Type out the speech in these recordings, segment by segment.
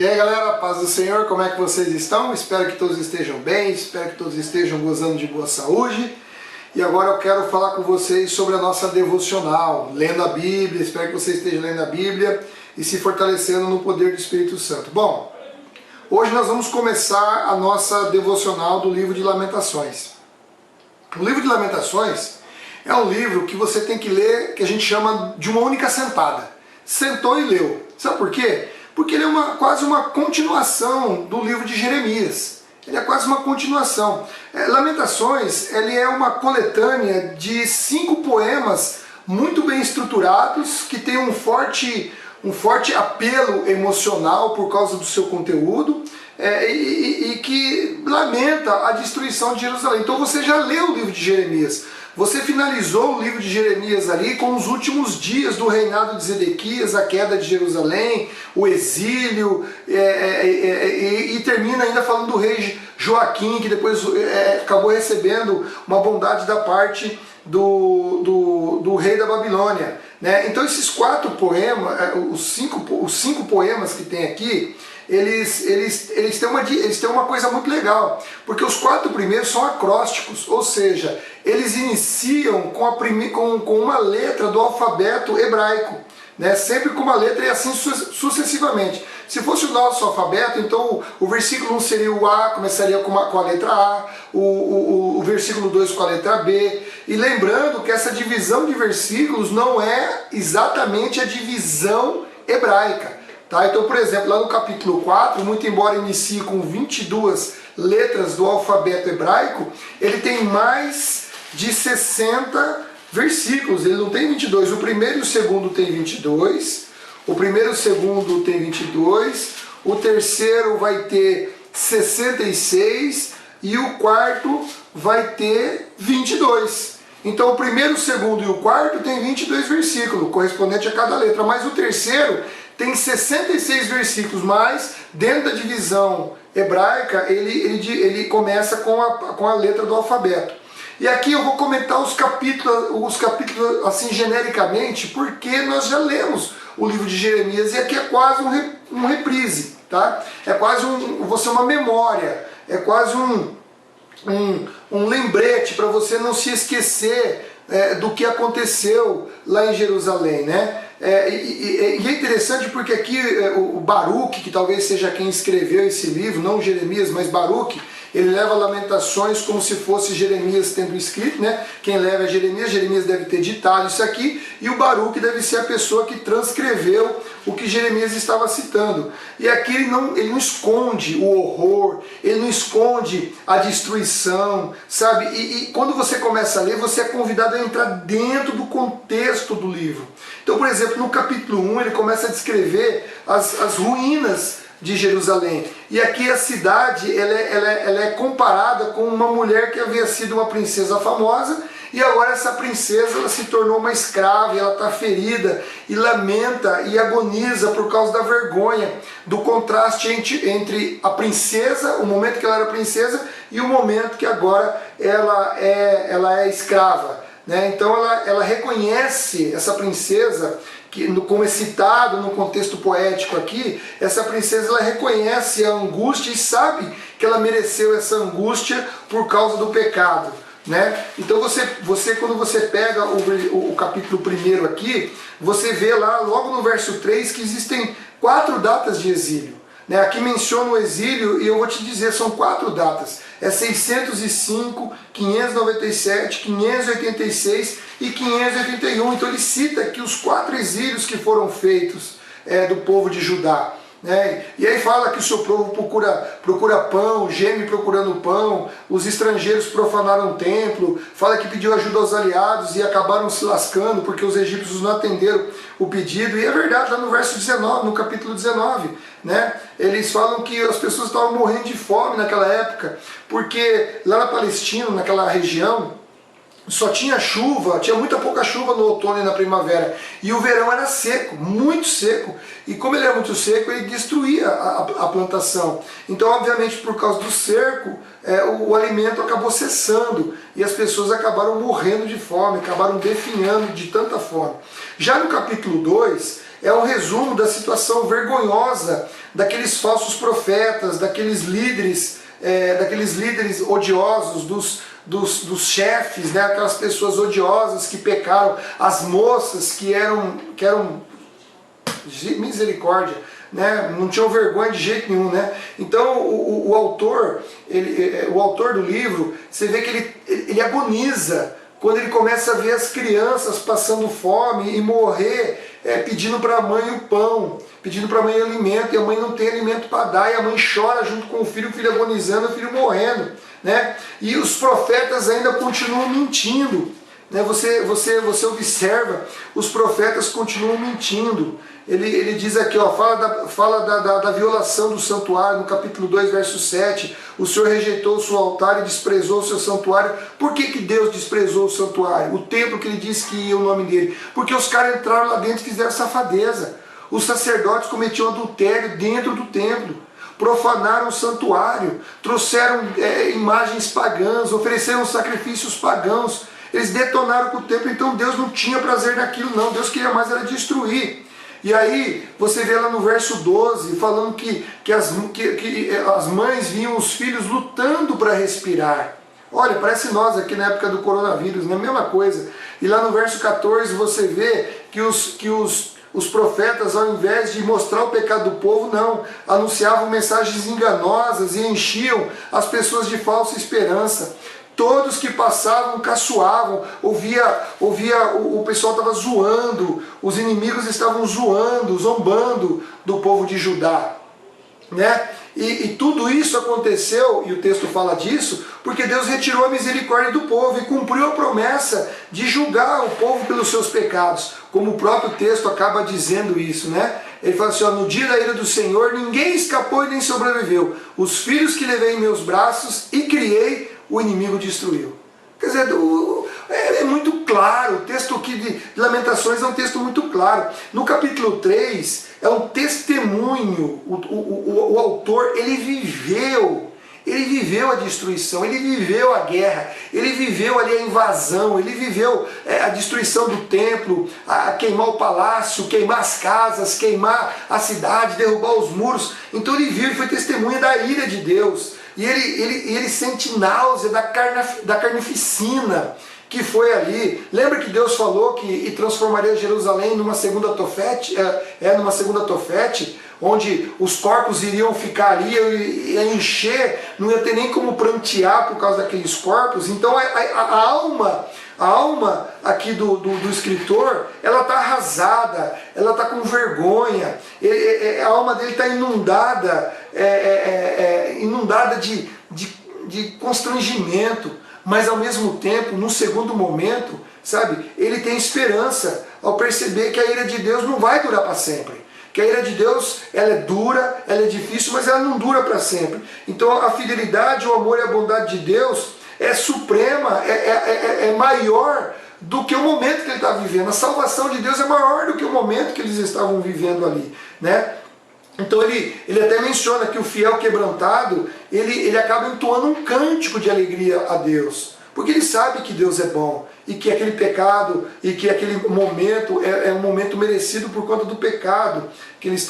E aí galera, paz do Senhor, como é que vocês estão? Espero que todos estejam bem, espero que todos estejam gozando de boa saúde. E agora eu quero falar com vocês sobre a nossa devocional, lendo a Bíblia, espero que você esteja lendo a Bíblia e se fortalecendo no poder do Espírito Santo. Bom, hoje nós vamos começar a nossa devocional do livro de Lamentações. O livro de Lamentações é um livro que você tem que ler, que a gente chama de uma única sentada. Sentou e leu. Sabe por quê? Porque ele é quase uma continuação do livro de Jeremias. Ele é quase uma continuação. Lamentações, ele é uma coletânea de 5 poemas muito bem estruturados, que tem um forte apelo emocional por causa do seu conteúdo, e que lamenta a destruição de Jerusalém. Então você já leu o livro de Jeremias. Você finalizou o livro de Jeremias ali com os últimos dias do reinado de Zedequias, a queda de Jerusalém, o exílio, e termina ainda falando do rei Joaquim, que depois acabou recebendo uma bondade da parte do rei da Babilônia, né? Então esses 4 poemas, os cinco poemas que tem aqui, eles têm uma coisa muito legal, porque os 4 primeiros são acrósticos, ou seja, eles iniciam com uma letra do alfabeto hebraico, né? Sempre com uma letra e assim sucessivamente. Se fosse o nosso alfabeto, então o versículo 1 seria o A, começaria com a letra A, o versículo 2 com a letra B, e lembrando que essa divisão de versículos não é exatamente a divisão hebraica. Tá? Então, por exemplo, lá no capítulo 4, muito embora inicie com 22 letras do alfabeto hebraico, ele tem mais de 60 versículos, ele não tem 22, o primeiro e o segundo tem 22, o primeiro e o segundo tem 22, o terceiro vai ter 66 e o quarto vai ter 22. Então o primeiro, o segundo e o quarto tem 22 versículos, correspondente a cada letra, mas o terceiro tem 66 versículos, mas dentro da divisão hebraica ele começa com a letra do alfabeto. E aqui eu vou comentar os capítulos assim genericamente, porque nós já lemos o livro de Jeremias e aqui é quase um reprise, tá? É quase uma memória, é quase um lembrete para você não se esquecer do que aconteceu lá em Jerusalém, né? E é interessante porque aqui o Baruque, que talvez seja quem escreveu esse livro, não Jeremias, mas Baruque, ele leva Lamentações como se fosse Jeremias tendo escrito, né? Quem leva é Jeremias, Jeremias deve ter ditado isso aqui, e o Baruque deve ser a pessoa que transcreveu o que Jeremias estava citando. E aqui ele não esconde o horror, ele não esconde a destruição, sabe? E quando você começa a ler, você é convidado a entrar dentro do contexto do livro. Então, por exemplo, no capítulo 1 ele começa a descrever as ruínas de Jerusalém. E aqui a cidade ela é comparada com uma mulher que havia sido uma princesa famosa, e agora essa princesa ela se tornou uma escrava, e ela está ferida, e lamenta e agoniza por causa da vergonha, do contraste entre a princesa, o momento que ela era princesa, e o momento que agora ela é escrava, né? Então ela reconhece essa princesa, como é citado no contexto poético aqui, essa princesa ela reconhece a angústia e sabe que ela mereceu essa angústia por causa do pecado, né? Então você quando você pega o capítulo 1 aqui, você vê lá logo no verso 3 que existem 4 datas de exílio, né? Aqui menciona o exílio e eu vou te dizer, são 4 datas. É 605, 597, 586 e 581. Então ele cita aqui os 4 exílios que foram feitos do povo de Judá, né? E aí fala que o seu povo procura pão, geme procurando pão, os estrangeiros profanaram o templo, fala que pediu ajuda aos aliados e acabaram se lascando porque os egípcios não atenderam o pedido. E é verdade, lá no verso 19, no capítulo 19, né? Eles falam que as pessoas estavam morrendo de fome naquela época, porque lá na Palestina, naquela região, só tinha chuva, tinha pouca chuva no outono e na primavera, e o verão era seco, muito seco, e como ele era muito seco, ele destruía a plantação. Então, obviamente, por causa do cerco, o alimento acabou cessando, e as pessoas acabaram morrendo de fome, acabaram definhando de tanta fome. Já no capítulo 2, é um resumo da situação vergonhosa daqueles falsos profetas, daqueles líderes odiosos, dos chefes, né? Aquelas pessoas odiosas que pecaram, as moças que eram misericórdia, né? Não tinham vergonha de jeito nenhum, né? Então o autor do livro, você vê que ele agoniza quando ele começa a ver as crianças passando fome e morrer, pedindo para a mãe o pão, pedindo para a mãe alimento, e a mãe não tem alimento para dar, e a mãe chora junto com o filho agonizando, o filho morrendo, né? E os profetas ainda continuam mentindo, né? Você observa, os profetas continuam mentindo. Ele diz aqui, ó, fala da violação do santuário, no capítulo 2, verso 7. O Senhor rejeitou o seu altar e desprezou o seu santuário. Por que Deus desprezou o santuário? O templo que ele disse que ia o nome dele. Porque os caras entraram lá dentro e fizeram safadeza. Os sacerdotes cometiam adultério dentro do templo. Profanaram o santuário. Trouxeram imagens pagãs, ofereceram sacrifícios pagãos. Eles detonaram com o templo, então Deus não tinha prazer naquilo não. Deus queria mais era destruir. E aí você vê lá no verso 12, falando que as mães viam os filhos lutando para respirar. Olha, parece nós aqui na época do coronavírus, né? Mesma coisa. E lá no verso 14 você vê que os profetas, ao invés de mostrar o pecado do povo, não, anunciavam mensagens enganosas e enchiam as pessoas de falsa esperança. Todos que passavam caçoavam, o pessoal estava zoando, os inimigos estavam zombando do povo de Judá, né? E tudo isso aconteceu, e o texto fala disso, porque Deus retirou a misericórdia do povo e cumpriu a promessa de julgar o povo pelos seus pecados, como o próprio texto acaba dizendo isso, né? Ele fala assim, ó, no dia da ira do Senhor ninguém escapou e nem sobreviveu. Os filhos que levei em meus braços e criei, o inimigo destruiu. Quer dizer, é muito claro, o texto aqui de Lamentações é um texto muito claro. No capítulo 3, é um testemunho, o autor, ele viveu a destruição, ele viveu a guerra, ele viveu ali a invasão, ele viveu a destruição do templo, a queimar o palácio, queimar as casas, queimar a cidade, derrubar os muros. Então ele viu e foi testemunha da ira de Deus. E ele sente náusea da carnificina que foi ali. Lembra que Deus falou que transformaria Jerusalém numa segunda Tofete? Numa segunda Tofete, onde os corpos iriam ficar ali, ia encher, não ia ter nem como prantear por causa daqueles corpos. Então a alma aqui do escritor, ela está arrasada, ela está com vergonha, a alma dele está inundada, inundada de constrangimento, mas ao mesmo tempo, no segundo momento, sabe, ele tem esperança ao perceber que a ira de Deus não vai durar para sempre. Que a ira de Deus, ela é dura, ela é difícil, mas ela não dura para sempre. Então a fidelidade, o amor e a bondade de Deus é suprema, é maior do que o momento que ele está vivendo. A salvação de Deus é maior do que o momento que eles estavam vivendo ali, né? Então ele até menciona que o fiel quebrantado, ele acaba entoando um cântico de alegria a Deus, porque ele sabe que Deus é bom, e que aquele pecado, e que aquele momento é um momento merecido por conta do pecado que eles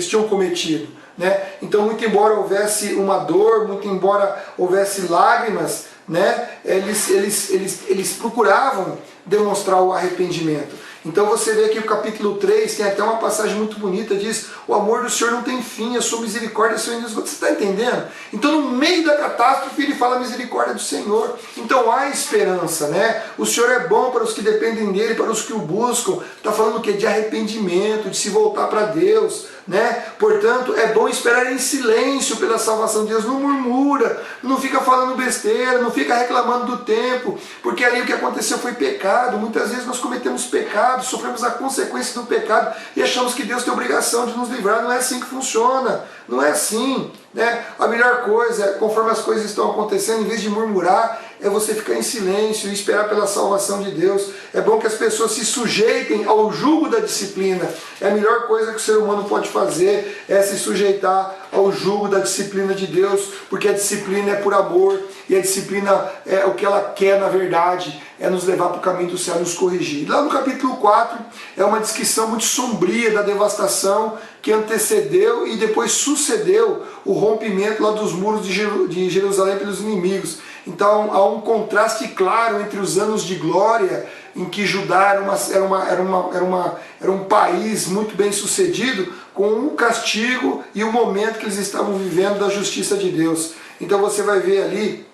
tinham cometido, né? Então, muito embora houvesse uma dor, muito embora houvesse lágrimas, né, eles procuravam demonstrar o arrependimento. Então você vê aqui o capítulo 3, tem até uma passagem muito bonita, diz: o amor do Senhor não tem fim, a sua misericórdia é seu inesgotável. Você está entendendo? Então no meio da catástrofe ele fala a misericórdia do Senhor. Então há esperança, né? O Senhor é bom para os que dependem dele, para os que o buscam. Está falando o quê? De arrependimento, de se voltar para Deus, né? Portanto, é bom esperar em silêncio pela salvação de Deus. Não murmura, não fica falando besteira, não fica reclamando do tempo, porque ali o que aconteceu foi pecado. Muitas vezes nós cometemos pecado, sofremos a consequência do pecado e achamos que Deus tem obrigação de nos livrar. Não é assim que funciona, não é assim, né? A melhor coisa, conforme as coisas estão acontecendo, em vez de murmurar, é você ficar em silêncio e esperar pela salvação de Deus. É bom que as pessoas se sujeitem ao jugo da disciplina. É a melhor coisa que o ser humano pode fazer, é se sujeitar ao jugo da disciplina de Deus, porque a disciplina é por amor, e a disciplina é o que ela quer na verdade, é nos levar para o caminho do céu, nos corrigir. Lá no capítulo 4 é uma descrição muito sombria da devastação que antecedeu e depois sucedeu o rompimento lá dos muros de Jerusalém pelos inimigos. Então há um contraste claro entre os anos de glória, em que Judá era um país muito bem sucedido, com o castigo e o momento que eles estavam vivendo da justiça de Deus. Então você vai ver ali,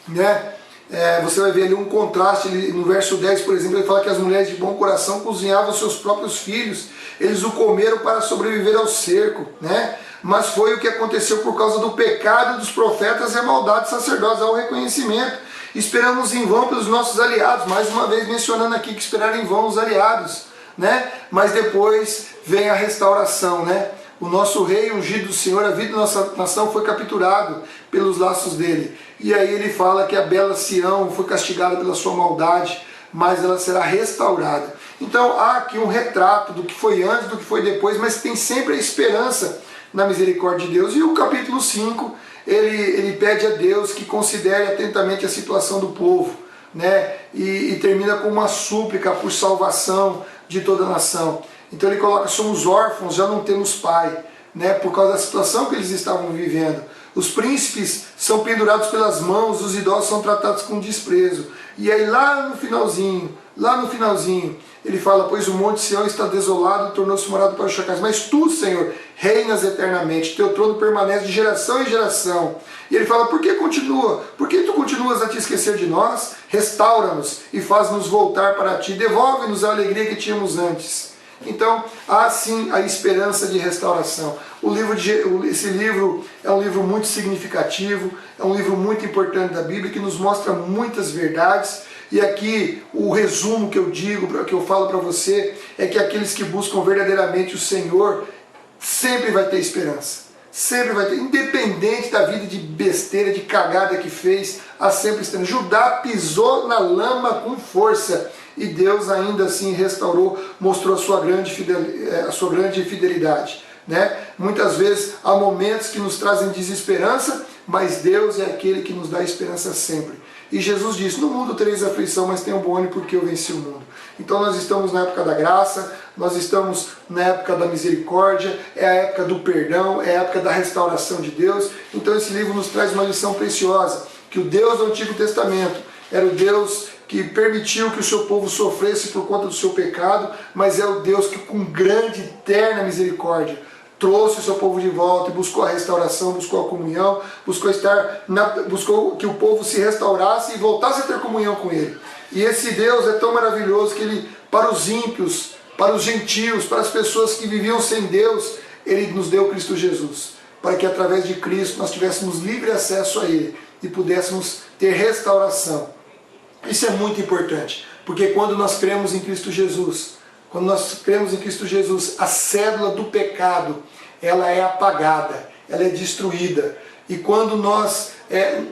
né? Você vai ver ali um contraste. No verso 10, por exemplo, ele fala que as mulheres de bom coração cozinhavam seus próprios filhos, eles o comeram para sobreviver ao cerco, né? Mas foi o que aconteceu por causa do pecado dos profetas e a maldade dos sacerdotes, ao reconhecimento. Esperamos em vão pelos nossos aliados, mais uma vez mencionando aqui que esperaram em vão os aliados, né? Mas depois vem a restauração, né? O nosso rei ungido do Senhor, a vida da nossa nação foi capturado pelos laços dele. E aí ele fala que a bela Sião foi castigada pela sua maldade, mas ela será restaurada. Então há aqui um retrato do que foi antes, do que foi depois, mas tem sempre a esperança na misericórdia de Deus. E o capítulo 5, ele pede a Deus que considere atentamente a situação do povo, né? E termina com uma súplica por salvação de toda a nação. Então ele coloca: somos órfãos, já não temos pai, né? Por causa da situação que eles estavam vivendo. Os príncipes são pendurados pelas mãos, os idosos são tratados com desprezo. E aí lá no finalzinho, ele fala: pois o monte Sião está desolado, tornou-se morada para os chacais. Mas tu, Senhor, reinas eternamente, teu trono permanece de geração em geração. E ele fala: por que tu continuas a te esquecer de nós? Restaura-nos e faz-nos voltar para ti, devolve-nos a alegria que tínhamos antes. Então há sim a esperança de restauração. Esse livro é um livro muito significativo, é um livro muito importante da Bíblia, que nos mostra muitas verdades. E aqui o resumo que eu falo para você, é que aqueles que buscam verdadeiramente o Senhor sempre vai ter esperança. Sempre vai ter, independente da vida de besteira, de cagada que fez, há sempre esperança. Judá pisou na lama com força, e Deus ainda assim restaurou, mostrou a sua grande fidelidade, né? Muitas vezes há momentos que nos trazem desesperança, mas Deus é aquele que nos dá esperança sempre. E Jesus disse: no mundo tereis aflição, mas tenham bom ânimo, porque eu venci o mundo. Então nós estamos na época da graça, nós estamos na época da misericórdia, é a época do perdão, é a época da restauração de Deus. Então esse livro nos traz uma lição preciosa, que o Deus do Antigo Testamento era o Deus que permitiu que o seu povo sofresse por conta do seu pecado, mas é o Deus que, com grande e eterna misericórdia, trouxe o seu povo de volta e buscou a restauração, buscou a comunhão, buscou que o povo se restaurasse e voltasse a ter comunhão com ele. E esse Deus é tão maravilhoso que ele, para os ímpios, para os gentios, para as pessoas que viviam sem Deus, ele nos deu Cristo Jesus, para que através de Cristo nós tivéssemos livre acesso a ele e pudéssemos ter restauração. Isso é muito importante, porque quando nós cremos em Cristo Jesus, a cédula do pecado, ela é apagada, ela é destruída. E quando nós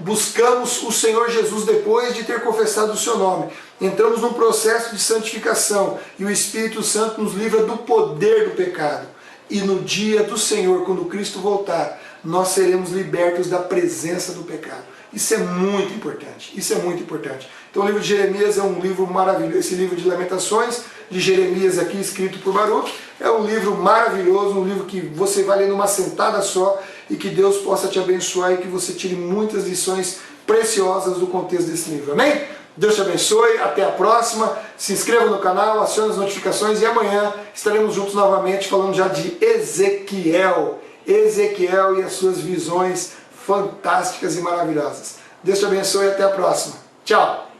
buscamos o Senhor Jesus depois de ter confessado o seu nome, entramos num processo de santificação, e o Espírito Santo nos livra do poder do pecado. E no dia do Senhor, quando Cristo voltar, nós seremos libertos da presença do pecado. Isso é muito importante, isso é muito importante. Então o livro de Jeremias é um livro maravilhoso. Esse livro de Lamentações de Jeremias aqui, escrito por Baruch, é um livro maravilhoso, um livro que você vai ler numa sentada só, e que Deus possa te abençoar e que você tire muitas lições preciosas do contexto desse livro. Amém? Deus te abençoe, até a próxima, se inscreva no canal, acione as notificações, e amanhã estaremos juntos novamente falando já de Ezequiel e as suas visões fantásticas e maravilhosas. Deus te abençoe e até a próxima. Tchau!